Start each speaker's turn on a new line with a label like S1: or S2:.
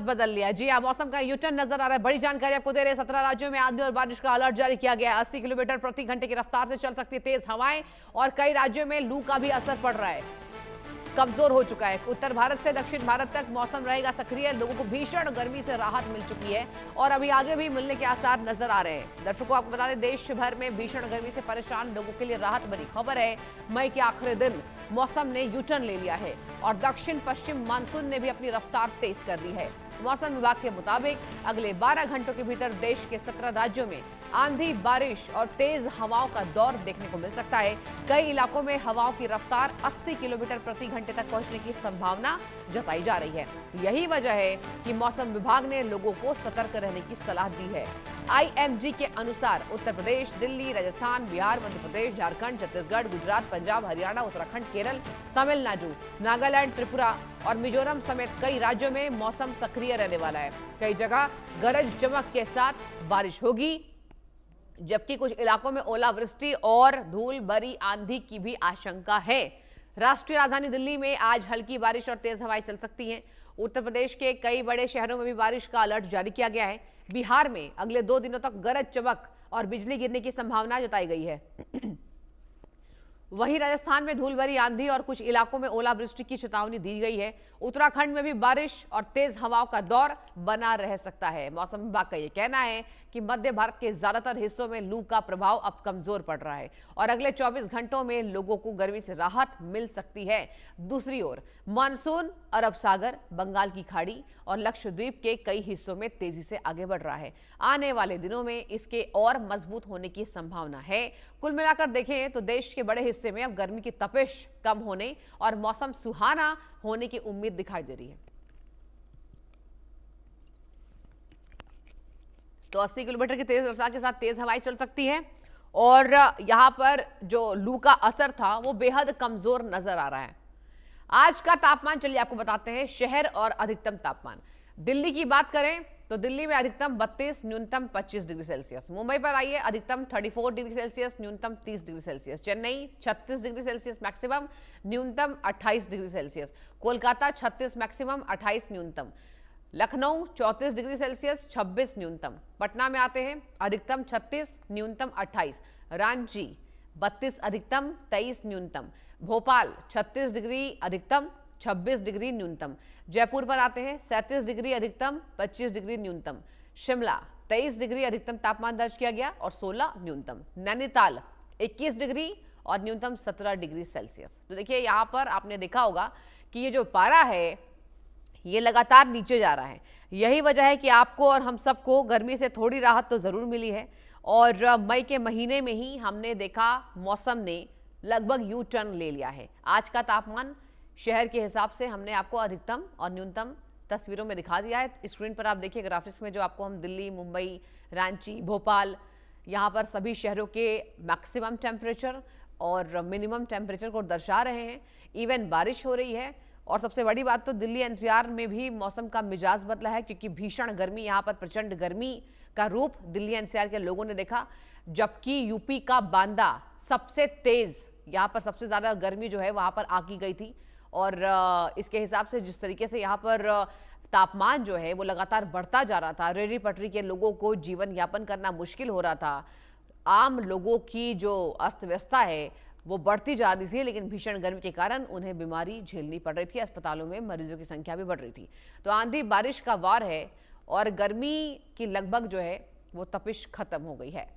S1: बदल लिया। जी हाँ, मौसम का यूटर्न नजर आ रहा है। बड़ी जानकारी आपको दे रहे हैं। 17 राज्यों में आंधी और बारिश का अलर्ट जारी किया गया है। 80 किलोमीटर प्रति घंटे की रफ्तार से चल सकती है तेज हवाएं और कई राज्यों में लू का भी असर पड़ रहा है, कमजोर हो चुका है। उत्तर भारत से दक्षिण भारत तक मौसम रहेगा सक्रिय। लोगों को भीषण गर्मी से राहत मिल चुकी है और अभी आगे भी मिलने के आसार नजर आ रहे हैं। दर्शकों, आपको बता दें, देश भर में भीषण गर्मी से परेशान लोगों के लिए राहत भरी खबर है। मई के आखिरी दिन मौसम ने यू टर्न ले लिया है और दक्षिण पश्चिम मानसून ने भी अपनी रफ्तार तेज कर दी है। मौसम विभाग के मुताबिक अगले 12 घंटों के भीतर देश के 17 राज्यों में आंधी, बारिश और तेज हवाओं का दौर देखने को मिल सकता है। कई इलाकों में हवाओं की रफ्तार 80 किलोमीटर प्रति घंटे तक पहुंचने की संभावना जताई जा रही है। यही वजह है कि मौसम विभाग ने लोगों को सतर्क रहने की सलाह दी है। IMG के अनुसार उत्तर प्रदेश, दिल्ली, राजस्थान, बिहार, मध्य प्रदेश, झारखंड, छत्तीसगढ़, गुजरात, पंजाब, हरियाणा, उत्तराखंड, केरल, तमिलनाडु, नागालैंड, त्रिपुरा और मिजोरम समेत कई राज्यों में मौसम सक्रिय रहने वाला है। कई जगह गरज चमक के साथ बारिश होगी, जबकि कुछ इलाकों में ओलावृष्टि और धूल भरी आंधी की भी आशंका है। राष्ट्रीय राजधानी दिल्ली में आज हल्की बारिश और तेज हवाएं चल सकती हैं। उत्तर प्रदेश के कई बड़े शहरों में भी बारिश का अलर्ट जारी किया गया है। बिहार में अगले 2 दिनों तक गरज चमक और बिजली गिरने की संभावना जताई गई है। वहीं राजस्थान में धूल भरी आंधी और कुछ इलाकों में ओलावृष्टि की चेतावनी दी गई है। उत्तराखंड में भी बारिश और तेज हवाओं का दौर बना रह सकता है। मौसम विभाग का यह कहना है कि मध्य भारत के ज्यादातर हिस्सों में लू का प्रभाव अब कमजोर पड़ रहा है और अगले 24 घंटों में लोगों को गर्मी से राहत मिल सकती है। दूसरी ओर मानसून अरब सागर, बंगाल की खाड़ी और लक्षद्वीप के कई हिस्सों में तेजी से आगे बढ़ रहा है। आने वाले दिनों में इसके और मजबूत होने की संभावना है। कुल मिलाकर देखें तो देश के बड़े हिस्से में अब गर्मी की तपिश कम होने और मौसम सुहाना होने की उम्मीद दिखाई दे रही है। तो 80 किलोमीटर की तेज रफ्तार के साथ तेज हवाएं चल सकती हैं और यहां पर जो लू का असर था वो बेहद कमजोर नजर आ रहा है। आज का तापमान चलिए आपको बताते हैं, शहर और अधिकतम तापमान। दिल्ली की बात करें तो दिल्ली में अधिकतम 32, न्यूनतम 25 डिग्री सेल्सियस। मुंबई पर आइए, अधिकतम 34 डिग्री सेल्सियस, न्यूनतम 30 degree Celsius. Chennai 36 degree Celsius maximum, न्यूनतम 28 डिग्री सेल्सियस। कोलकाता 36 मैक्सिमम, 28 न्यूनतम। लखनऊ 34 डिग्री सेल्सियस, 26 न्यूनतम। पटना में आते हैं, अधिकतम 36, न्यूनतम 28। रांची 32 अधिकतम, 23 न्यूनतम। भोपाल 36 डिग्री अधिकतम, 26 डिग्री न्यूनतम। जयपुर पर आते हैं, 37 डिग्री अधिकतम, 25 डिग्री न्यूनतम। शिमला 23 डिग्री अधिकतम तापमान दर्ज किया गया और 16 न्यूनतम। नैनीताल 21 डिग्री और न्यूनतम 17 डिग्री सेल्सियस। तो देखिए यहां पर आपने देखा होगा कि ये जो पारा है ये लगातार नीचे जा रहा है। यही वजह है कि आपको और हम सबको गर्मी से थोड़ी राहत तो जरूर मिली है और मई के महीने में ही हमने देखा मौसम ने लगभग यू टर्न ले लिया है। आज का तापमान शहर के हिसाब से हमने आपको अधिकतम और न्यूनतम तस्वीरों में दिखा दिया है। स्क्रीन पर आप देखिए ग्राफिक्स में जो आपको हम दिल्ली, मुंबई, रांची, भोपाल, यहाँ पर सभी शहरों के मैक्सिमम टेम्परेचर और मिनिमम टेम्परेचर को दर्शा रहे हैं। इवन बारिश हो रही है और सबसे बड़ी बात तो दिल्ली एनसीआर में भी मौसम का मिजाज बदला है, क्योंकि भीषण गर्मी, यहाँ पर प्रचंड गर्मी का रूप दिल्ली एनसीआर के लोगों ने देखा। जबकि यूपी का बांदा सबसे तेज, यहाँ पर सबसे ज्यादा गर्मी जो है वहां पर आकी गई थी और इसके हिसाब से जिस तरीके से यहाँ पर तापमान जो है वो लगातार बढ़ता जा रहा था, रेहड़ी पटरी के लोगों को जीवन यापन करना मुश्किल हो रहा था। आम लोगों की जो अस्त व्यस्तता है वो बढ़ती जा रही थी, लेकिन भीषण गर्मी के कारण उन्हें बीमारी झेलनी पड़ रही थी। अस्पतालों में मरीजों की संख्या भी बढ़ रही थी। तो आंधी बारिश का वार है और गर्मी की लगभग जो है वो तपिश खत्म हो गई है।